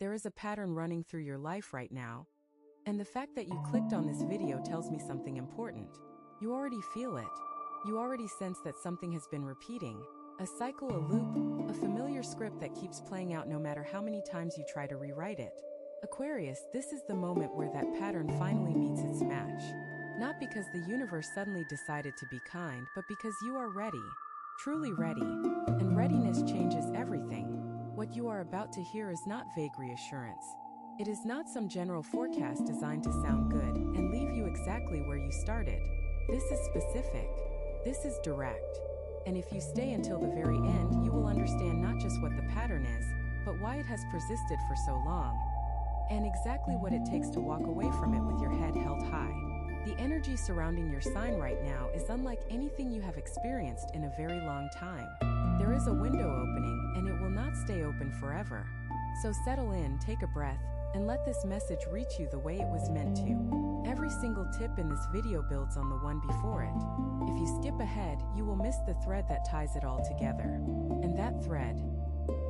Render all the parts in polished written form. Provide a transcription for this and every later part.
there is a pattern running through your life right now. And the fact that you clicked on this video tells me something important. You already feel it. You already sense that something has been repeating. A cycle, a loop, a familiar script that keeps playing out no matter how many times you try to rewrite it. Aquarius, this is the moment where that pattern finally meets its match. Not because the universe suddenly decided to be kind, but because you are ready. Truly ready. And readiness changes everything. What you are about to hear is not vague reassurance. It is not some general forecast designed to sound good and leave you exactly where you started. This is specific. This is direct. And if you stay until the very end, you will understand not just what the pattern is, but why it has persisted for so long. And exactly what it takes to walk away from it with your head held high. The energy surrounding your sign right now is unlike anything you have experienced in a very long time. There is a window opening, and it will not stay open forever. So settle in, take a breath, and let this message reach you the way it was meant to. Every single tip in this video builds on the one before it. If you skip ahead, you will miss the thread that ties it all together. And that thread,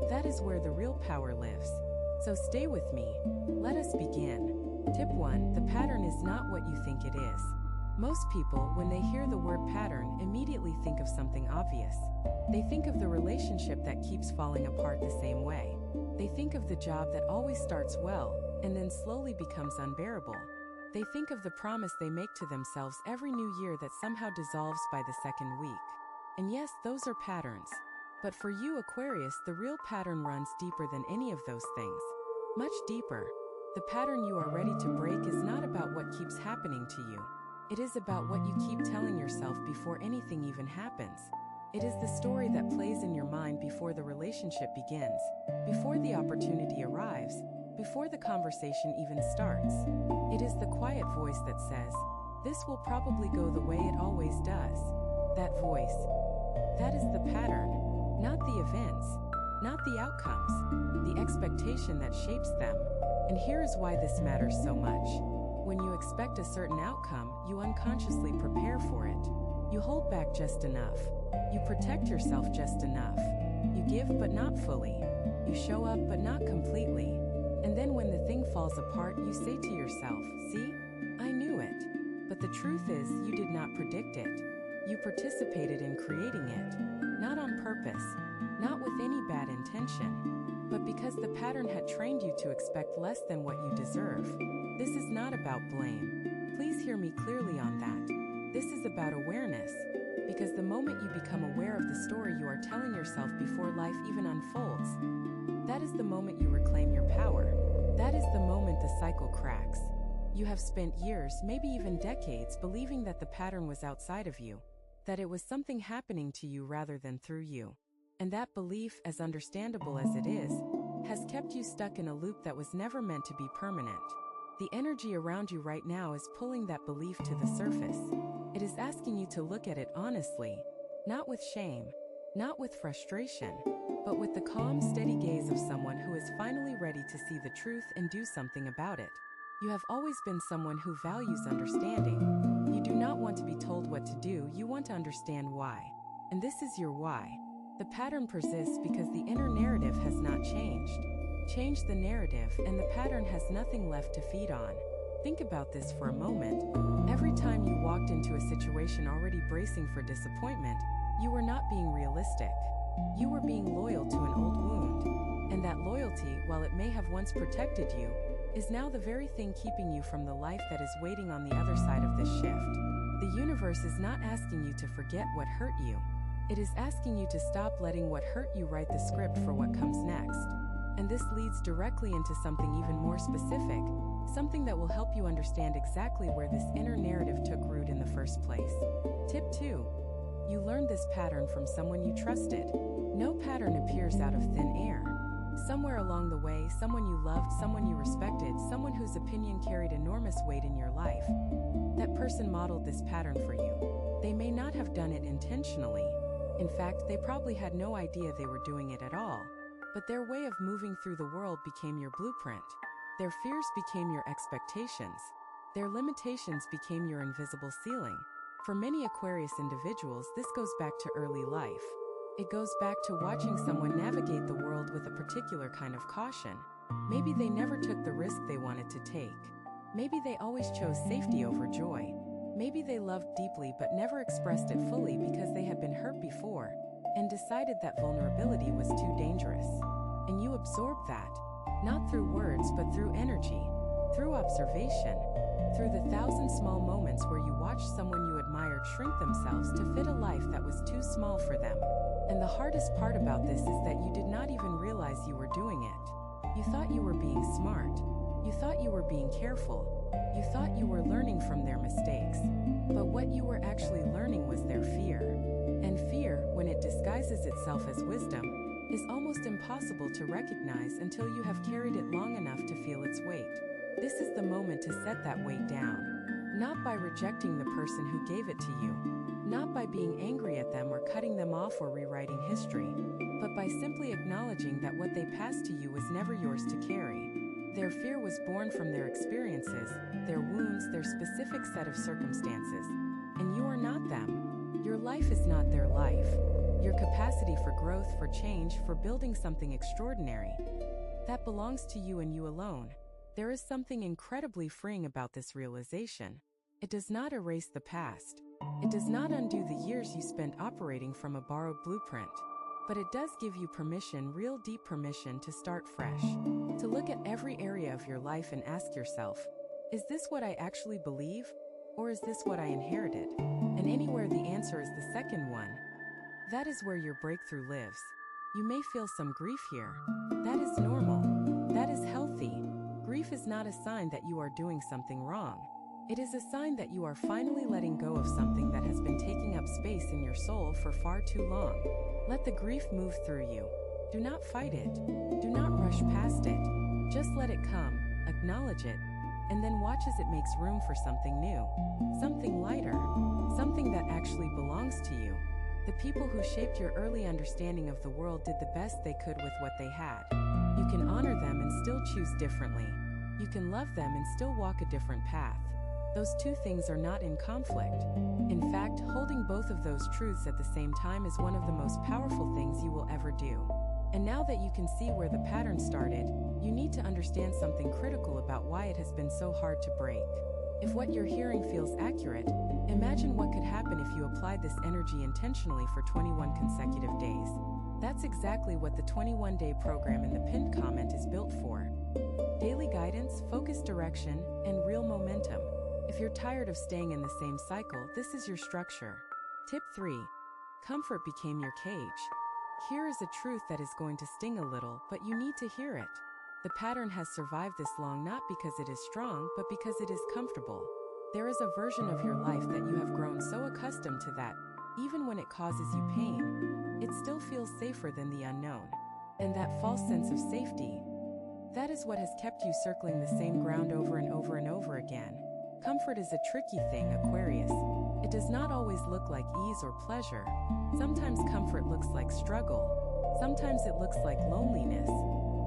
that is where the real power lives. So stay with me. Let us begin. Tip 1. The pattern is not what you think it is. Most people, when they hear the word pattern, immediately think of something obvious. They think of the relationship that keeps falling apart the same way. They think of the job that always starts well, and then slowly becomes unbearable. They think of the promise they make to themselves every new year that somehow dissolves by the second week. And yes, those are patterns. But for you, Aquarius, the real pattern runs deeper than any of those things. Much deeper. The pattern you are ready to break is not about what keeps happening to you. It is about what you keep telling yourself before anything even happens. It is the story that plays in your mind before the relationship begins, before the opportunity arrives, before the conversation even starts. It is the quiet voice that says, "This will probably go the way it always does." That voice. That is the pattern, not the events, not the outcomes, the expectation that shapes them. And here is why this matters so much. When you expect a certain outcome, you unconsciously prepare for it. You hold back just enough. You protect yourself just enough. You give but not fully. You show up but not completely. And then when the thing falls apart, you say to yourself, "See? I knew it." But the truth is, you did not predict it. You participated in creating it. Not on purpose. Not with any bad intention. But because the pattern had trained you to expect less than what you deserve. This is not about blame. Please hear me clearly on that. This is about awareness. Because the moment you become aware of the story you are telling yourself before life even unfolds, that is the moment you reclaim your power. That is the moment the cycle cracks. You have spent years, maybe even decades, believing that the pattern was outside of you, that it was something happening to you rather than through you. And that belief, as understandable as it is, has kept you stuck in a loop that was never meant to be permanent. The energy around you right now is pulling that belief to the surface. It is asking you to look at it honestly, not with shame, not with frustration, but with the calm, steady gaze of someone who is finally ready to see the truth and do something about it. You have always been someone who values understanding. You do not want to be told what to do, you want to understand why. And this is your why. The pattern persists because the inner narrative has not changed. Change the narrative, and the pattern has nothing left to feed on. Think about this for a moment. Every time you walked into a situation already bracing for disappointment, you were not being realistic. You were being loyal to an old wound. And that loyalty, while it may have once protected you, is now the very thing keeping you from the life that is waiting on the other side of this shift. The universe is not asking you to forget what hurt you. It is asking you to stop letting what hurt you write the script for what comes next. And this leads directly into something even more specific, something that will help you understand exactly where this inner narrative took root in the first place. Tip 2. You learned this pattern from someone you trusted. No pattern appears out of thin air. Somewhere along the way, someone you loved, someone you respected, someone whose opinion carried enormous weight in your life. That person modeled this pattern for you. They may not have done it intentionally. In fact, they probably had no idea they were doing it at all. But their way of moving through the world became your blueprint. Their fears became your expectations. Their limitations became your invisible ceiling. For many Aquarius individuals, this goes back to early life. It goes back to watching someone navigate the world with a particular kind of caution. Maybe they never took the risk they wanted to take. Maybe they always chose safety over joy. Maybe they loved deeply but never expressed it fully because they had been hurt before and decided that vulnerability was too dangerous. And you absorbed that, not through words but through energy, through observation, through the thousand small moments where you watched someone you admired shrink themselves to fit a life that was too small for them. And the hardest part about this is that you did not even realize you were doing it. You thought you were being smart. You thought you were being careful. You thought you were learning from their mistakes. But what you were actually learning was their fear. And fear, when it disguises itself as wisdom, is almost impossible to recognize until you have carried it long enough to feel its weight. This is the moment to set that weight down. Not by rejecting the person who gave it to you. Not by being angry at them or cutting them off or rewriting history. But by simply acknowledging that what they passed to you was never yours to carry. Their fear was born from their experiences, their wounds, their specific set of circumstances. And you are not them. Your life is not their life. Your capacity for growth, for change, for building something extraordinary, that belongs to you and you alone. There is something incredibly freeing about this realization. It does not erase the past. It does not undo the years you spent operating from a borrowed blueprint. But it does give you permission, real deep permission, to start fresh. To look at every area of your life and ask yourself, is this what I actually believe? Or is this what I inherited? And anywhere the answer is the second one, that is where your breakthrough lives. You may feel some grief here. That is normal. That is healthy. Grief is not a sign that you are doing something wrong. It is a sign that you are finally letting go of something that has been taking up space in your soul for far too long. Let the grief move through you. Do not fight it. Do not rush past it. Just let it come, acknowledge it, and then watch as it makes room for something new, something lighter, something that actually belongs to you. The people who shaped your early understanding of the world did the best they could with what they had. You can honor them and still choose differently. You can love them and still walk a different path. Those two things are not in conflict. In fact, holding both of those truths at the same time is one of the most powerful things you will ever do. And now that you can see where the pattern started, you need to understand something critical about why it has been so hard to break. If what you're hearing feels accurate, imagine what could happen if you applied this energy intentionally for 21 consecutive days. That's exactly what the 21-day program in the pinned comment is built for. Daily guidance, focused direction, and real momentum. If you're tired of staying in the same cycle, this is your structure. Tip 3. Comfort became your cage. Here is a truth that is going to sting a little, but you need to hear it. The pattern has survived this long not because it is strong, but because it is comfortable. There is a version of your life that you have grown so accustomed to that, even when it causes you pain, it still feels safer than the unknown. And that false sense of safety, that is what has kept you circling the same ground over and over and over again. Comfort is a tricky thing, Aquarius. It does not always look like ease or pleasure. Sometimes comfort looks like struggle. Sometimes it looks like loneliness.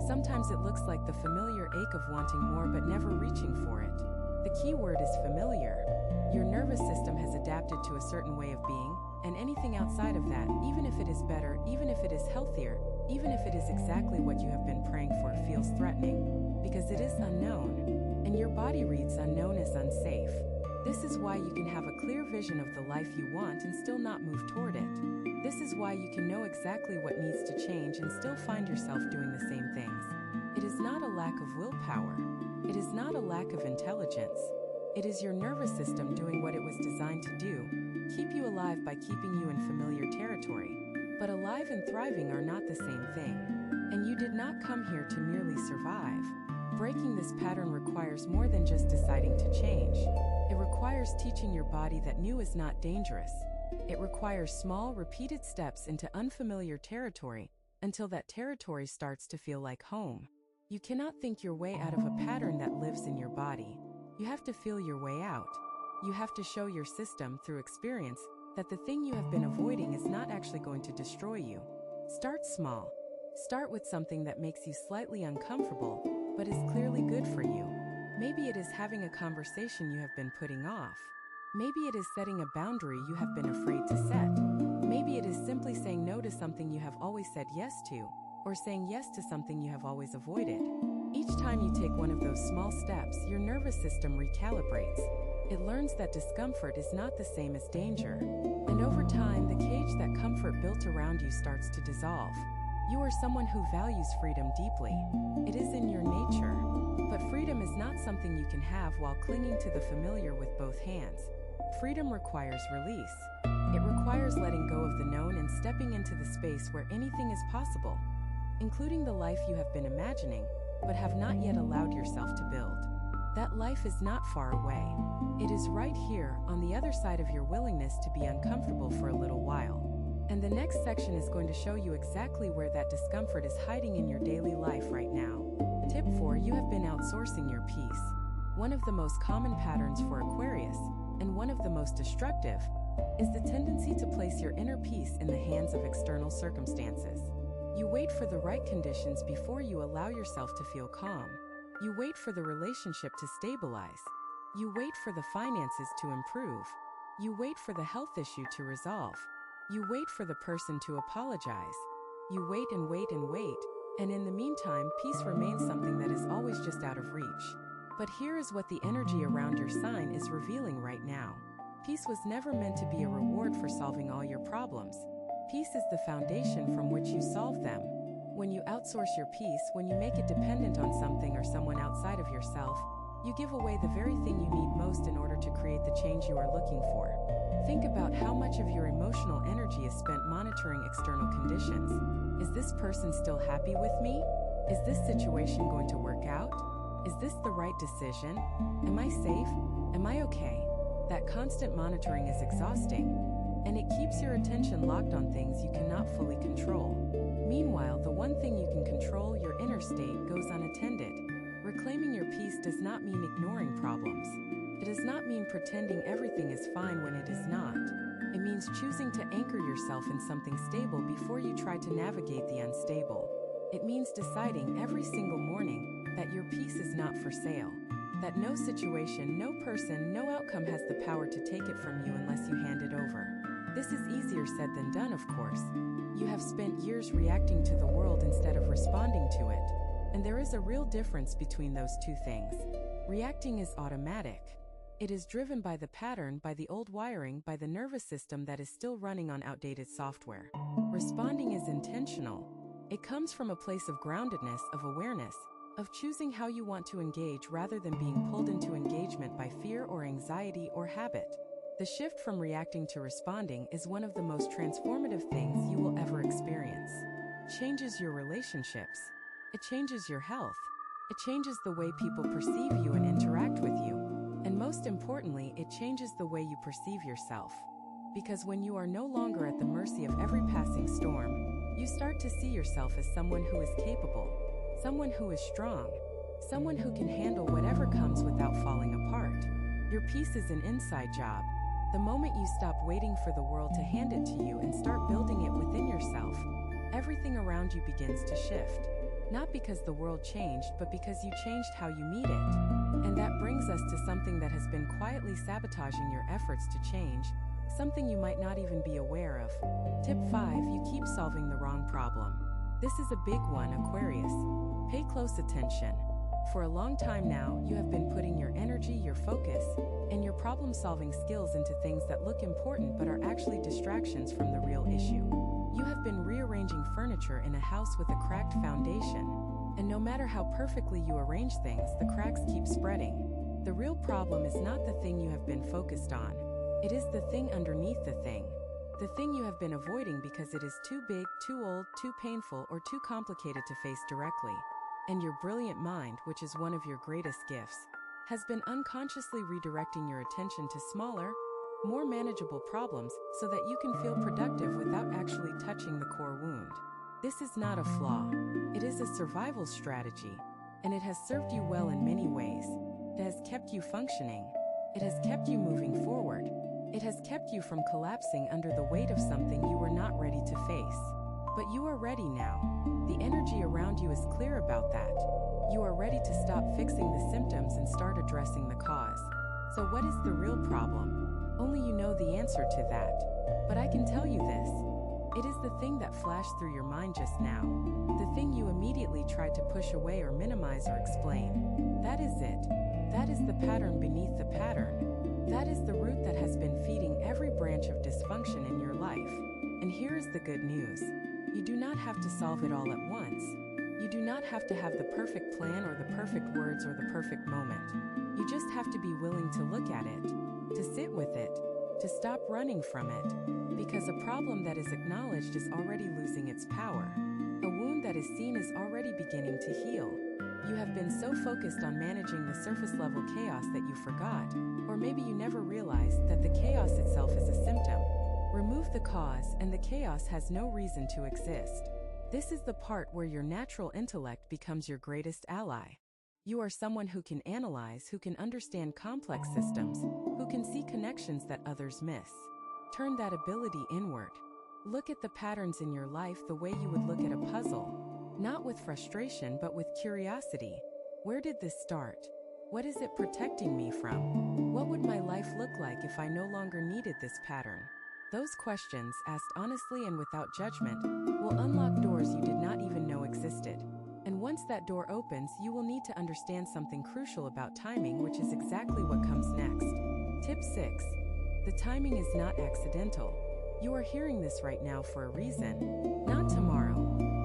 Sometimes it looks like the familiar ache of wanting more but never reaching for it. The key word is familiar. Your nervous system has adapted to a certain way of being, and anything outside of that, even if it is better, even if it is healthier, even if it is exactly what you have been praying for, feels threatening, because it is unknown, and your body reads unknown as unsafe. This is why you can have a clear vision of the life you want and still not move toward it. This is why you can know exactly what needs to change and still find yourself doing the same things. It is not a lack of willpower. It is not a lack of intelligence. It is your nervous system doing what it was designed to do, keep you alive by keeping you in familiar territory. But alive and thriving are not the same thing. And you did not come here to merely survive. Breaking this pattern requires more than just deciding to change. It requires teaching your body that new is not dangerous. It requires small, repeated steps into unfamiliar territory until that territory starts to feel like home. You cannot think your way out of a pattern that lives in your body. You have to feel your way out. You have to show your system through experience that the thing you have been avoiding is not actually going to destroy you. Start small. Start with something that makes you slightly uncomfortable, but is clearly good for you. Maybe it is having a conversation you have been putting off. Maybe it is setting a boundary you have been afraid to set. Maybe it is simply saying no to something you have always said yes to, or saying yes to something you have always avoided. Each time you take one of those small steps, your nervous system recalibrates. It learns that discomfort is not the same as danger. And over time, the cage that comfort built around you starts to dissolve. You are someone who values freedom deeply. It is in your nature. But freedom is not something you can have while clinging to the familiar with both hands. Freedom requires release. It requires letting go of the known and stepping into the space where anything is possible, including the life you have been imagining, but have not yet allowed yourself to build. That life is not far away. It is right here, on the other side of your willingness to be uncomfortable for a little while. And the next section is going to show you exactly where that discomfort is hiding in your daily life right now. Tip 4. You have been outsourcing your peace. One of the most common patterns for Aquarius, and one of the most destructive, is the tendency to place your inner peace in the hands of external circumstances. You wait for the right conditions before you allow yourself to feel calm. You wait for the relationship to stabilize. You wait for the finances to improve. You wait for the health issue to resolve. You wait for the person to apologize. You wait and wait and wait, and in the meantime, peace remains something that is always just out of reach. But here is what the energy around your sign is revealing right now. Peace was never meant to be a reward for solving all your problems. Peace is the foundation from which you solve them. When you outsource your peace, when you make it dependent on something or someone outside of yourself, you give away the very thing you need most in order to create the change you are looking for. Think about how much of your emotional energy is spent monitoring external conditions. Is this person still happy with me? Is this situation going to work out? Is this the right decision? Am I safe? Am I okay? That constant monitoring is exhausting, and it keeps your attention locked on things you cannot fully control. Meanwhile, the one thing you can control, your inner state, goes unattended. Reclaiming your peace does not mean ignoring problems. It does not mean pretending everything is fine when it is not. It means choosing to anchor yourself in something stable before you try to navigate the unstable. It means deciding every single morning that your peace is not for sale. That no situation, no person, no outcome has the power to take it from you unless you hand it over. This is easier said than done, of course. You have spent years reacting to the world instead of responding to it. And there is a real difference between those two things. Reacting is automatic. It is driven by the pattern, by the old wiring, by the nervous system that is still running on outdated software. Responding is intentional. It comes from a place of groundedness, of awareness, of choosing how you want to engage rather than being pulled into engagement by fear or anxiety or habit. The shift from reacting to responding is one of the most transformative things you will ever experience. It changes your relationships. It changes your health. It changes the way people perceive you and interact with you. And most importantly, it changes the way you perceive yourself. Because when you are no longer at the mercy of every passing storm, you start to see yourself as someone who is capable, someone who is strong, someone who can handle whatever comes without falling apart. Your peace is an inside job. The moment you stop waiting for the world to hand it to you and start building it within yourself, everything around you begins to shift. Not because the world changed, but because you changed how you meet it. And that brings us to something that has been quietly sabotaging your efforts to change, something you might not even be aware of. Tip 5. You keep solving the wrong problem. This is a big one, Aquarius. Pay close attention. For a long time now, you have been putting your energy, your focus, and your problem-solving skills into things that look important but are actually distractions from the real issue. You have been rearranging furniture in a house with a cracked foundation, and no matter how perfectly you arrange things, the cracks keep spreading. The real problem is not the thing you have been focused on. It is the thing underneath the thing you have been avoiding because it is too big, too old, too painful, or too complicated to face directly. And your brilliant mind, which is one of your greatest gifts, has been unconsciously redirecting your attention to smaller, more manageable problems so that you can feel productive without actually touching the core wound. This is not a flaw. It is a survival strategy, and it has served you well in many ways. It has kept you functioning. It has kept you moving forward. It has kept you from collapsing under the weight of something you were not ready to face. But you are ready now. The energy around you is clear about that. You are ready to stop fixing the symptoms and start addressing the cause. So what is the real problem? Only you know the answer to that. But I can tell you this. It is the thing that flashed through your mind just now. The thing you immediately tried to push away or minimize or explain. That is it. That is the pattern beneath the pattern. That is the root that has been feeding every branch of dysfunction in your life. And here is the good news. You do not have to solve it all at once. You do not have to have the perfect plan or the perfect words or the perfect moment. You just have to be willing to look at it, to sit with it, to stop running from it, because a problem that is acknowledged is already losing its power. A wound that is seen is already beginning to heal. You have been so focused on managing the surface level chaos that you forgot, or maybe you never realized that the chaos itself is a symptom. Remove the cause and the chaos has no reason to exist. This is the part where your natural intellect becomes your greatest ally. You are someone who can analyze, who can understand complex systems, who can see connections that others miss. Turn that ability inward. Look at the patterns in your life the way you would look at a puzzle. Not with frustration, but with curiosity. Where did this start? What is it protecting me from? What would my life look like if I no longer needed this pattern? Those questions, asked honestly and without judgment, will unlock doors you did not even know existed. And once that door opens, you will need to understand something crucial about timing, which is exactly what comes next. Tip 6. The timing is not accidental. You are hearing this right now for a reason. Not tomorrow,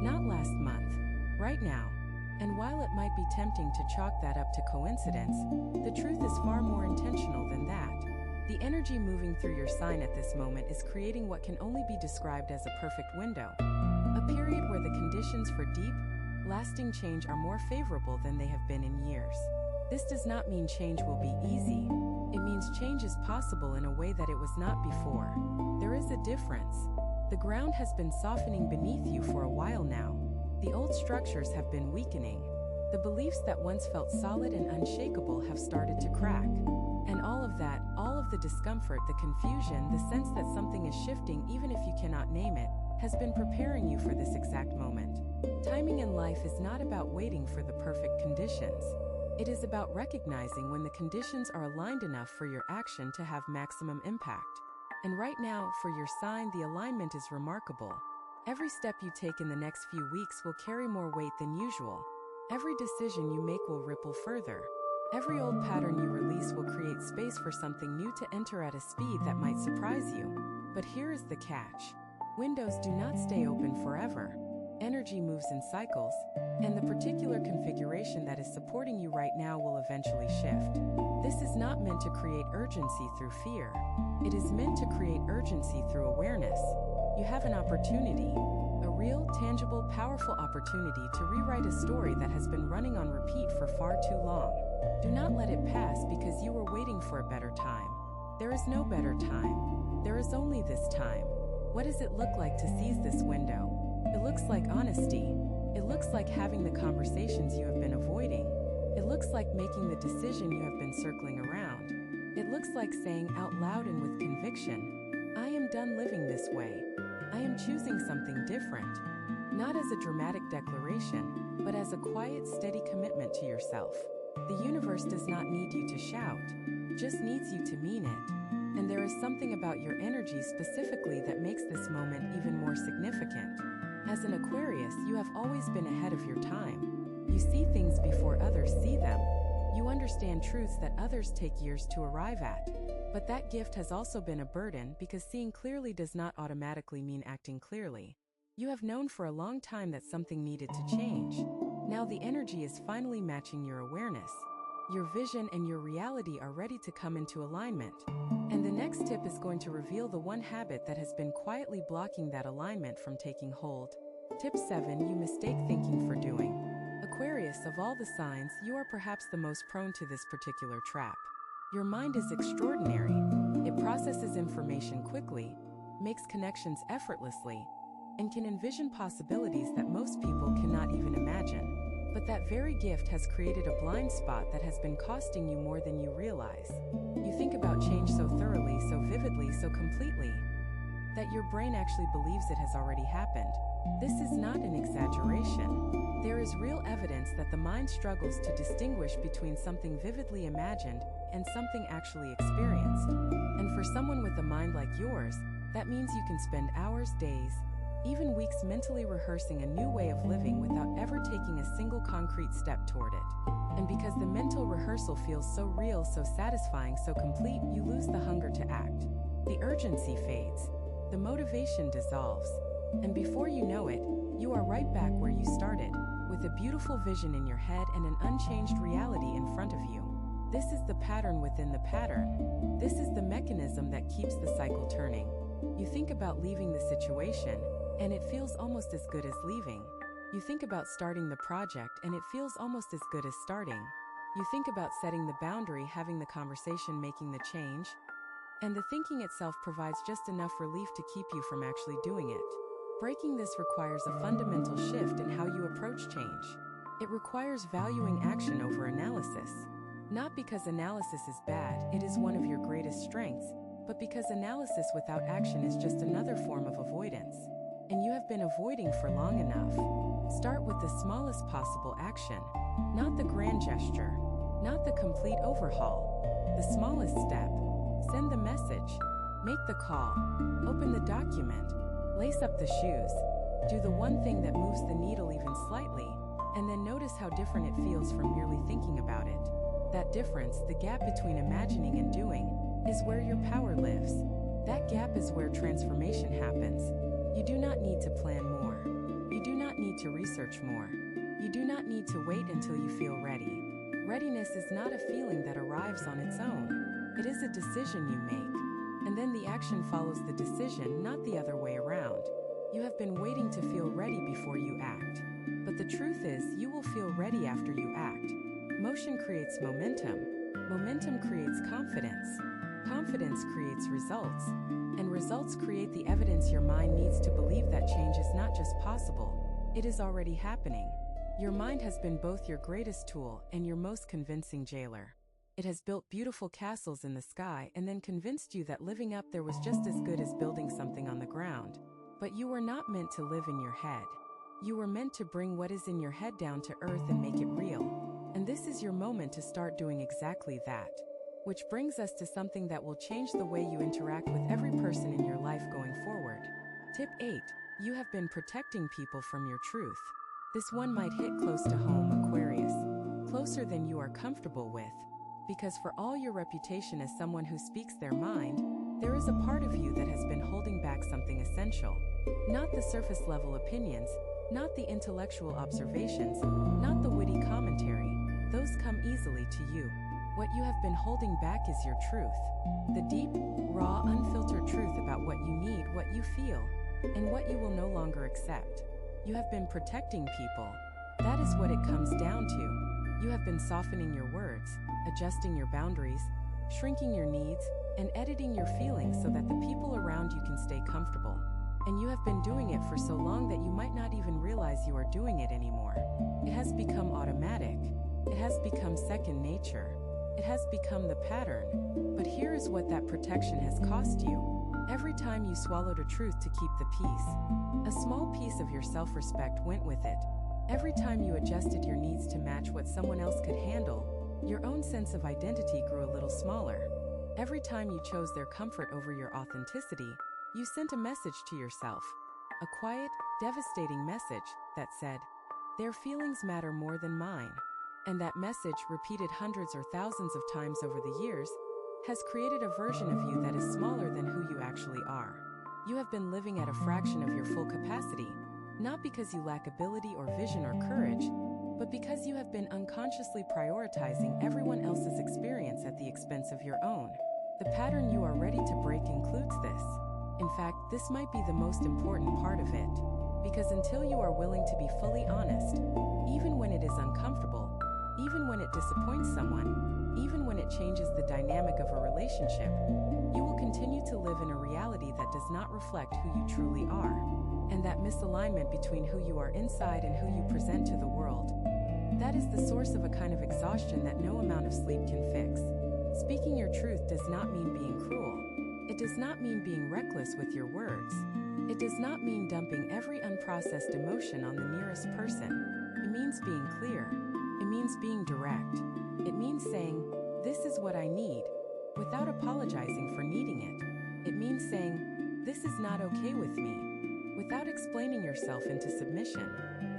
not last month, right now. And while it might be tempting to chalk that up to coincidence, the truth is far more intentional than that. The energy moving through your sign at this moment is creating what can only be described as a perfect window. A period where the conditions for deep, lasting change are more favorable than they have been in years. This does not mean change will be easy. It means change is possible in a way that it was not before. There is a difference. The ground has been softening beneath you for a while now. The old structures have been weakening. The beliefs that once felt solid and unshakable have started to crack. And all of that, all of the discomfort, the confusion, the sense that something is shifting even if you cannot name it, has been preparing you for this exact moment. Timing in life is not about waiting for the perfect conditions. It is about recognizing when the conditions are aligned enough for your action to have maximum impact. And right now, for your sign, the alignment is remarkable. Every step you take in the next few weeks will carry more weight than usual. Every decision you make will ripple further. Every old pattern you release will create space for something new to enter at a speed that might surprise you. But here is the catch. Windows do not stay open forever. Energy moves in cycles, and the particular configuration that is supporting you right now will eventually shift. This is not meant to create urgency through fear. It is meant to create urgency through awareness. You have an opportunity, a real, tangible, powerful opportunity to rewrite a story that has been running on repeat for far too long. Do not let it pass because you were waiting for a better time. There is no better time. There is only this time. What does it look like to seize this window? It looks like honesty. It looks like having the conversations you have been avoiding. It looks like making the decision you have been circling around. It looks like saying out loud and with conviction, I am done living this way. I am choosing something different. Not as a dramatic declaration, but as a quiet, steady commitment to yourself. The universe does not need you to shout, just needs you to mean it. And there is something about your energy specifically that makes this moment even more significant. As an Aquarius, you have always been ahead of your time. You see things before others see them. You understand truths that others take years to arrive at. But that gift has also been a burden because seeing clearly does not automatically mean acting clearly. You have known for a long time that something needed to change. Now the energy is finally matching your awareness. Your vision and your reality are ready to come into alignment. And the next tip is going to reveal the one habit that has been quietly blocking that alignment from taking hold. Tip 7. You mistake thinking for doing. Aquarius, of all the signs, you are perhaps the most prone to this particular trap. Your mind is extraordinary. It processes information quickly, makes connections effortlessly, and can envision possibilities that most people cannot even imagine. But that very gift has created a blind spot that has been costing you more than you realize. You think about change so thoroughly, so vividly, so completely, that your brain actually believes it has already happened. This is not an exaggeration. There is real evidence that the mind struggles to distinguish between something vividly imagined and something actually experienced. And for someone with a mind like yours, that means you can spend hours, days, even weeks mentally rehearsing a new way of living without ever taking a single concrete step toward it. And because the mental rehearsal feels so real, so satisfying, so complete, you lose the hunger to act. The urgency fades. The motivation dissolves. And before you know it, you are right back where you started, with a beautiful vision in your head and an unchanged reality in front of you. This is the pattern within the pattern. This is the mechanism that keeps the cycle turning. You think about leaving the situation, and it feels almost as good as leaving. You think about starting the project, and it feels almost as good as starting. You think about setting the boundary, having the conversation, making the change, and the thinking itself provides just enough relief to keep you from actually doing it. Breaking this requires a fundamental shift in how you approach change. It requires valuing action over analysis. Not because analysis is bad, it is one of your greatest strengths, but because analysis without action is just another form of avoidance. And you have been avoiding for long enough. Start with the smallest possible action, not the grand gesture, not the complete overhaul. The smallest step. Send the message. Make the call. Open the document. Lace up the shoes. Do the one thing that moves the needle even slightly, and then notice how different it feels from merely thinking about it. That difference, the gap between imagining and doing, is where your power lives. That gap is where transformation happens. You do not need to plan more. You do not need to research more. You do not need to wait until you feel ready. Readiness is not a feeling that arrives on its own. It is a decision you make. And then the action follows the decision, not the other way around. You have been waiting to feel ready before you act. But the truth is, you will feel ready after you act. Motion creates momentum. Momentum creates confidence. Confidence creates results. And results create the evidence your mind needs to believe that change is not just possible, it is already happening. Your mind has been both your greatest tool and your most convincing jailer. It has built beautiful castles in the sky and then convinced you that living up there was just as good as building something on the ground. But you were not meant to live in your head. You were meant to bring what is in your head down to earth and make it real. And this is your moment to start doing exactly that. Which brings us to something that will change the way you interact with every person in your life going forward. Tip 8. You have been protecting people from your truth. This one might hit close to home, Aquarius. Closer than you are comfortable with. Because for all your reputation as someone who speaks their mind, there is a part of you that has been holding back something essential. Not the surface level opinions, not the intellectual observations, not the witty commentary. Those come easily to you. What you have been holding back is your truth. The deep, raw, unfiltered truth about what you need, what you feel, and what you will no longer accept. You have been protecting people. That is what it comes down to. You have been softening your words, adjusting your boundaries, shrinking your needs, and editing your feelings so that the people around you can stay comfortable. And you have been doing it for so long that you might not even realize you are doing it anymore. It has become automatic. It has become second nature. It has become the pattern. But here is what that protection has cost you. Every time you swallowed a truth to keep the peace, a small piece of your self-respect went with it. Every time you adjusted your needs to match what someone else could handle, your own sense of identity grew a little smaller. Every time you chose their comfort over your authenticity, you sent a message to yourself. A quiet, devastating message that said, "Their feelings matter more than mine." And that message, repeated hundreds or thousands of times over the years, has created a version of you that is smaller than who you actually are. You have been living at a fraction of your full capacity, not because you lack ability or vision or courage, but because you have been unconsciously prioritizing everyone else's experience at the expense of your own. The pattern you are ready to break includes this. In fact, this might be the most important part of it, because until you are willing to be fully honest, even when it is uncomfortable, even when it disappoints someone, even when it changes the dynamic of a relationship, you will continue to live in a reality that does not reflect who you truly are. And that misalignment between who you are inside and who you present to the world, that is the source of a kind of exhaustion that no amount of sleep can fix. Speaking your truth does not mean being cruel. It does not mean being reckless with your words. It does not mean dumping every unprocessed emotion on the nearest person. It means being clear. It means being direct. It means saying, "This is what I need," without apologizing for needing it. It means saying, "This is not okay with me," without explaining yourself into submission.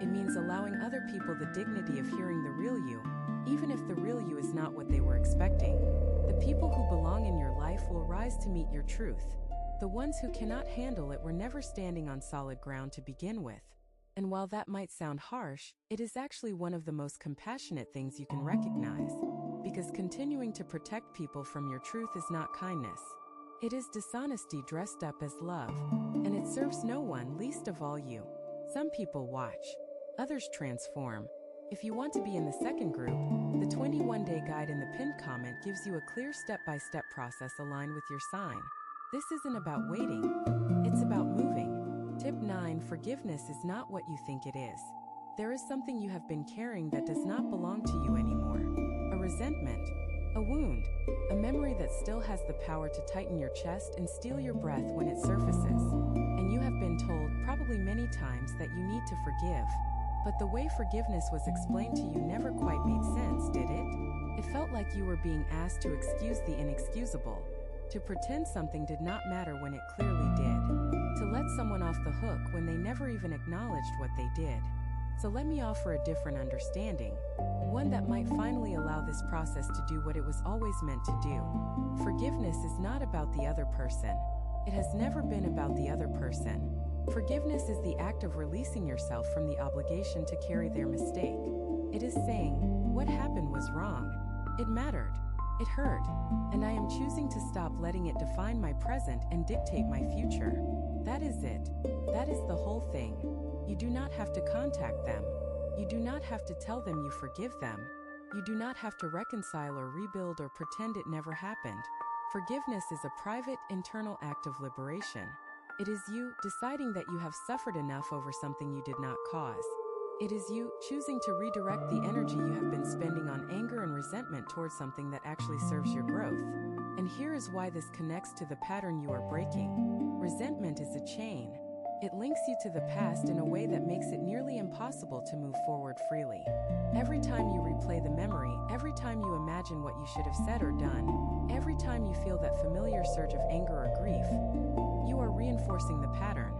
It means allowing other people the dignity of hearing the real you, even if the real you is not what they were expecting. The people who belong in your life will rise to meet your truth. The ones who cannot handle it were never standing on solid ground to begin with. And while that might sound harsh, it is actually one of the most compassionate things you can recognize. Because continuing to protect people from your truth is not kindness. It is dishonesty dressed up as love, and it serves no one, least of all you. Some people watch, others transform. If you want to be in the second group, the 21-day guide in the pinned comment gives you a clear step-by-step process aligned with your sign. This isn't about waiting, it's about moving. Tip 9. Forgiveness is not what you think it is. There is something you have been carrying that does not belong to you anymore. A resentment, a wound, a memory that still has the power to tighten your chest and steal your breath when it surfaces. And you have been told, probably many times, that you need to forgive. But the way forgiveness was explained to you never quite made sense, did it? It felt like you were being asked to excuse the inexcusable, to pretend something did not matter when it clearly did, to let someone off the hook when they never even acknowledged what they did. So let me offer a different understanding, one that might finally allow this process to do what it was always meant to do. Forgiveness is not about the other person. It has never been about the other person. Forgiveness is the act of releasing yourself from the obligation to carry their mistake. It is saying, what happened was wrong. It mattered. It hurt. And I am choosing to stop letting it define my present and dictate my future. That is it. That is the whole thing. You do not have to contact them. You do not have to tell them you forgive them. You do not have to reconcile or rebuild or pretend it never happened. Forgiveness is a private, internal act of liberation. It is you deciding that you have suffered enough over something you did not cause. It is you choosing to redirect the energy you have been spending on anger and resentment towards something that actually serves your growth. And here is why this connects to the pattern you are breaking. Resentment is a chain. It links you to the past in a way that makes it nearly impossible to move forward freely. Every time you replay the memory, every time you imagine what you should have said or done, every time you feel that familiar surge of anger or grief, you are reinforcing the pattern.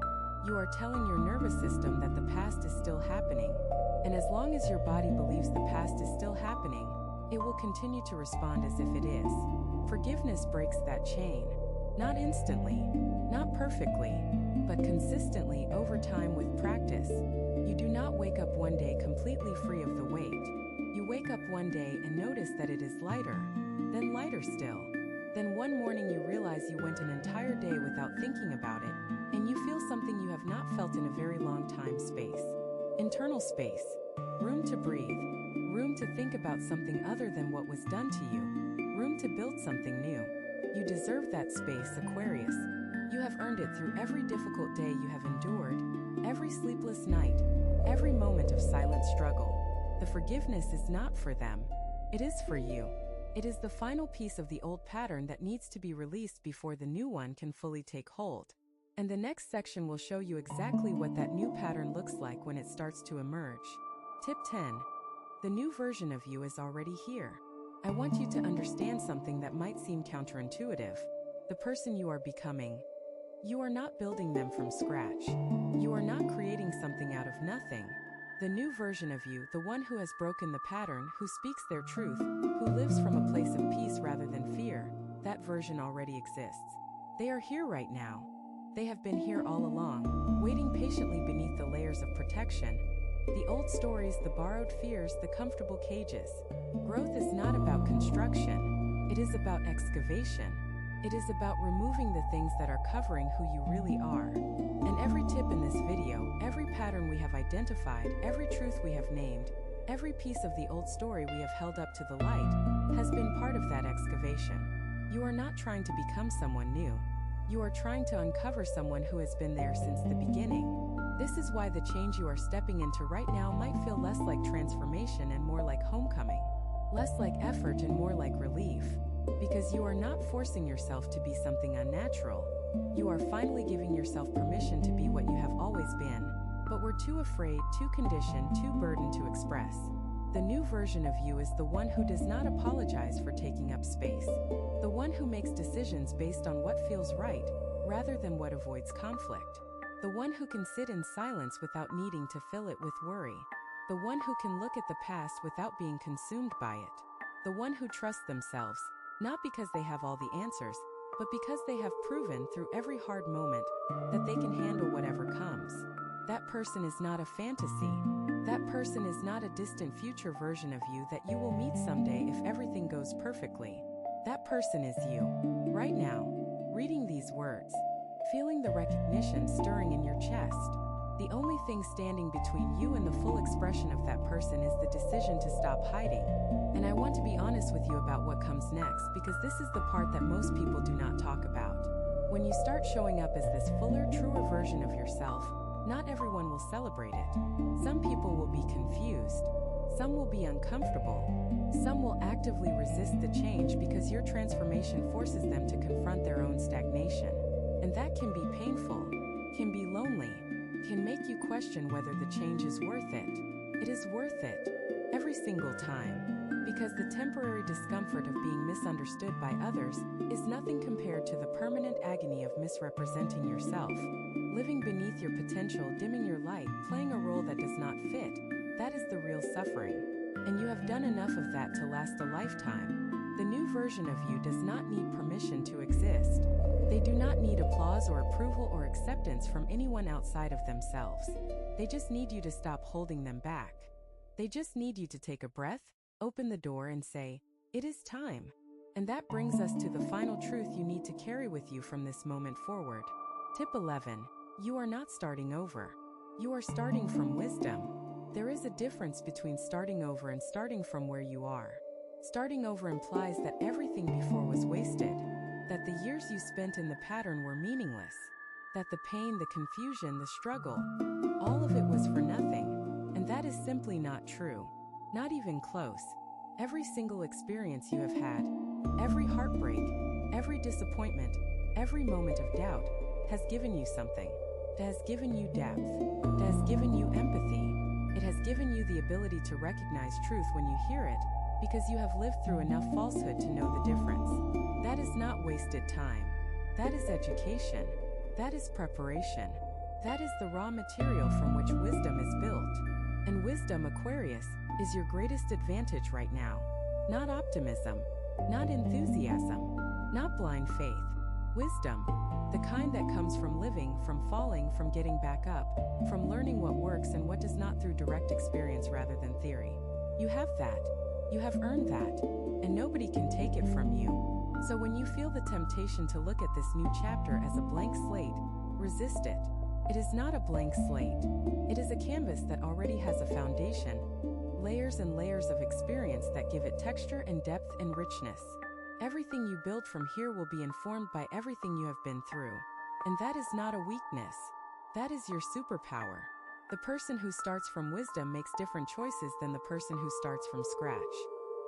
You are telling your nervous system that the past is still happening. And as long as your body believes the past is still happening, it will continue to respond as if it is. Forgiveness breaks that chain. Not instantly, not perfectly, but consistently over time with practice. You do not wake up one day completely free of the weight. You wake up one day and notice that it is lighter, then lighter still. Then one morning you realize you went an entire day without thinking about it, and you feel something you have not felt in a very long time. Space. Internal space. Room to breathe. Room to think about something other than what was done to you. Room to build something new. You deserve that space, Aquarius. You have earned it through every difficult day you have endured, every sleepless night, every moment of silent struggle. The forgiveness is not for them. It is for you. It is the final piece of the old pattern that needs to be released before the new one can fully take hold. And the next section will show you exactly what that new pattern looks like when it starts to emerge. Tip 10. The new version of you is already here. I want you to understand something that might seem counterintuitive. The person you are becoming. You are not building them from scratch. You are not creating something out of nothing. The new version of you, the one who has broken the pattern, who speaks their truth, who lives from a place of peace rather than fear, that version already exists. They are here right now. They have been here all along, waiting patiently beneath the layers of protection. The old stories, the borrowed fears, the comfortable cages. Growth is not about construction. It is about excavation. It is about removing the things that are covering who you really are. And every tip in this video, every pattern we have identified, every truth we have named, every piece of the old story we have held up to the light, has been part of that excavation. You are not trying to become someone new. You are trying to uncover someone who has been there since the beginning. This is why the change you are stepping into right now might feel less like transformation and more like homecoming. Less like effort and more like relief. Because you are not forcing yourself to be something unnatural. You are finally giving yourself permission to be what you have always been, but were too afraid, too conditioned, too burdened to express. The new version of you is the one who does not apologize for taking up space. The one who makes decisions based on what feels right, rather than what avoids conflict. The one who can sit in silence without needing to fill it with worry. The one who can look at the past without being consumed by it. The one who trusts themselves, not because they have all the answers, but because they have proven through every hard moment that they can handle whatever comes. That person is not a fantasy. That person is not a distant future version of you that you will meet someday if everything goes perfectly. That person is you, right now, reading these words, feeling the recognition stirring in your chest. The only thing standing between you and the full expression of that person is the decision to stop hiding. And I want to be honest with you about what comes next, because this is the part that most people do not talk about. When you start showing up as this fuller, truer version of yourself, not everyone will celebrate it. Some people will be confused. Some will be uncomfortable. Some will actively resist the change because your transformation forces them to confront their own stagnation. And that can be painful, can be lonely, can make you question whether the change is worth it. It is worth it, every single time, because the temporary discomfort of being misunderstood by others is nothing compared to the permanent agony of misrepresenting yourself, living beneath your potential, dimming your light, playing a role that does not fit. That is the real suffering. And you have done enough of that to last a lifetime. The new version of you does not need permission to exist. They do not need applause or approval or acceptance from anyone outside of themselves. They just need you to stop holding them back. They just need you to take a breath, open the door and say, "It is time." And that brings us to the final truth you need to carry with you from this moment forward. Tip 11. You are not starting over. You are starting from wisdom. There is a difference between starting over and starting from where you are. Starting over implies that everything before was wasted, that the years you spent in the pattern were meaningless, that the pain, the confusion, the struggle, all of it was for nothing. And that is simply not true. Not even close. Every single experience you have had, every heartbreak, every disappointment, every moment of doubt has given you something. It has given you depth. It has given you empathy. It has given you the ability to recognize truth when you hear it, because you have lived through enough falsehood to know the difference. That is not wasted time. That is education. That is preparation. That is the raw material from which wisdom is built. And wisdom, Aquarius, is your greatest advantage right now. Not optimism, not enthusiasm, not blind faith. Wisdom, the kind that comes from living, from falling, from getting back up, from learning what works and what does not through direct experience rather than theory. You have that. You have earned that, and nobody can take it from you. So when you feel the temptation to look at this new chapter as a blank slate, resist it. It is not a blank slate. It is a canvas that already has a foundation, layers and layers of experience that give it texture and depth and richness. Everything you build from here will be informed by everything you have been through. And that is not a weakness. That is your superpower. The person who starts from wisdom makes different choices than the person who starts from scratch.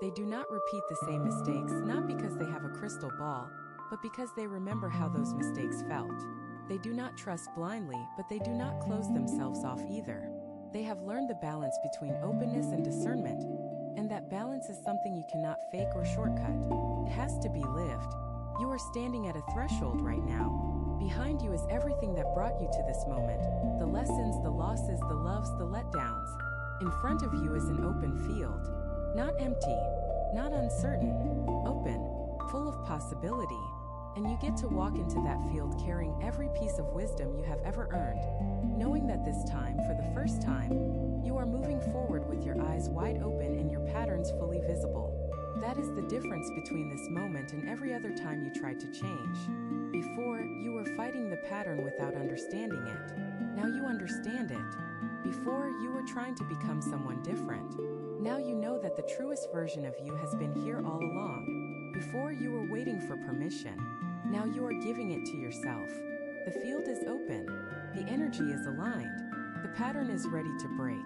They do not repeat the same mistakes, not because they have a crystal ball, but because they remember how those mistakes felt. They do not trust blindly, but they do not close themselves off either. They have learned the balance between openness and discernment, and that balance is something you cannot fake or shortcut. It has to be lived. You are standing at a threshold right now. Behind you is everything that brought you to this moment. The lessons, the losses, the loves, the letdowns. In front of you is an open field. Not empty, not uncertain, open, full of possibility. And you get to walk into that field carrying every piece of wisdom you have ever earned, knowing that this time, for the first time, you are moving forward with your eyes wide open and your patterns fully visible. That is the difference between this moment and every other time you tried to change. Before, you were fighting the pattern without understanding it. Now you understand it. Before, you were trying to become someone different. Now you know that the truest version of you has been here all along. Before, you were waiting for permission. Now you are giving it to yourself. The field is open. The energy is aligned. The pattern is ready to break.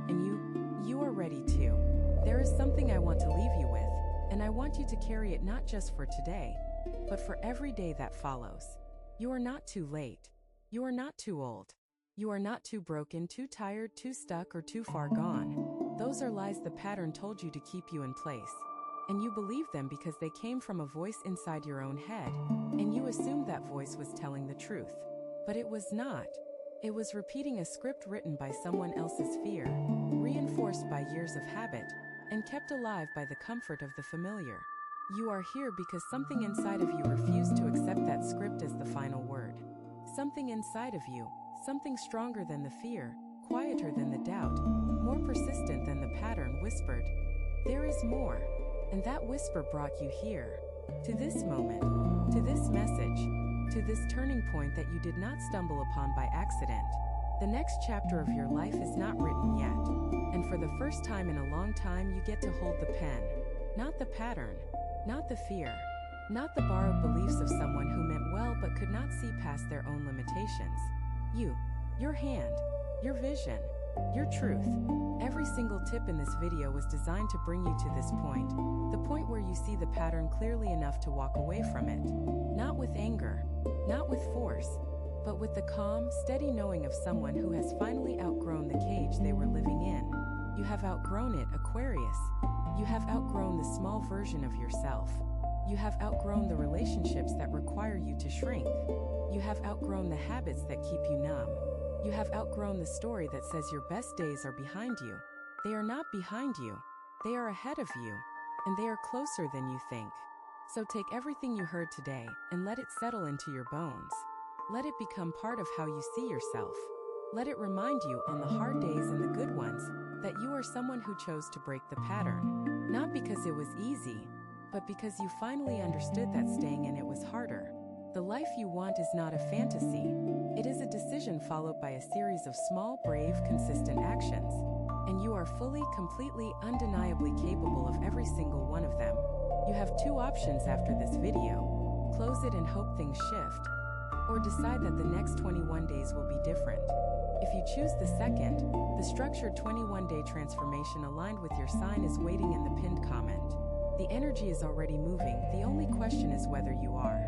And you are ready too. There is something I want to leave you with, and I want you to carry it not just for today, but for every day that follows. You are not too late. You are not too old. You are not too broken, too tired, too stuck, or too far gone. Those are lies the pattern told you to keep you in place. And you believed them because they came from a voice inside your own head, and you assumed that voice was telling the truth. But it was not. It was repeating a script written by someone else's fear, reinforced by years of habit, and kept alive by the comfort of the familiar. You are here because something inside of you refused to accept that script as the final word. Something inside of you, something stronger than the fear, quieter than the doubt, more persistent than the pattern, whispered, "There is more." And that whisper brought you here. To this moment, to this message, to this turning point that you did not stumble upon by accident. The next chapter of your life is not written yet, and for the first time in a long time you get to hold the pen. Not the pattern, not the fear, not the borrowed beliefs of someone who meant well but could not see past their own limitations. You, your hand, your vision, your truth. Every single tip in this video was designed to bring you to this point, the point where you see the pattern clearly enough to walk away from it. Not with anger, not with force, but with the calm, steady knowing of someone who has finally outgrown the cage they were living in. You have outgrown it, Aquarius. You have outgrown the small version of yourself. You have outgrown the relationships that require you to shrink. You have outgrown the habits that keep you numb. You have outgrown the story that says your best days are behind you. They are not behind you. They are ahead of you, and they are closer than you think. So take everything you heard today and let it settle into your bones. Let it become part of how you see yourself. Let it remind you on the hard days and the good ones that you are someone who chose to break the pattern. Not because it was easy, but because you finally understood that staying in it was harder. The life you want is not a fantasy. It is a decision followed by a series of small, brave, consistent actions. And you are fully, completely, undeniably capable of every single one of them. You have two options after this video. Close it and hope things shift, or decide that the next 21 days will be different. If you choose the second, the structured 21-day transformation aligned with your sign is waiting in the pinned comment. The energy is already moving, the only question is whether you are.